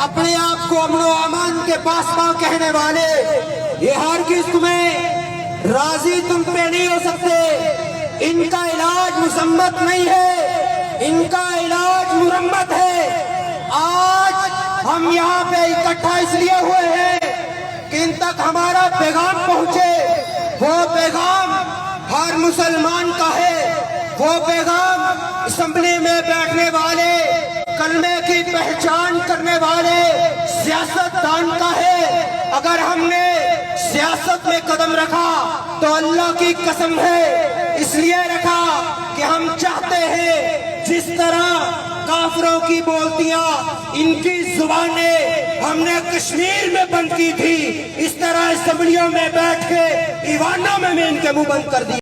अपने आप को अमन व अमान के पासबान कहने वाले, ये हरगिज़ तुम्हें राजी तुम पे नहीं हो सकते। इनका इलाज मुसम्मत नहीं है, इनका इलाज मुरम्मत है। आज हम यहाँ पे इकट्ठा इसलिए हुए हैं कि इन तक हमारा पैगाम पहुँचे। वो पैगाम हर मुसलमान का है, वो पैगाम असेंबली में बैठने वाले, कलमे की पहचान करने वाले सियासतदान का है। अगर हमने सियासत में कदम रखा तो अल्लाह की कसम है इसलिए रखा कि हम चाहते हैं जिस तरह काफिरों की बोलतियां, इनकी जुबानें हमने कश्मीर में बंद की थी, इस तरह असेंबलियों में बैठ के ईवानों में इनके मुंह बंद कर दिया।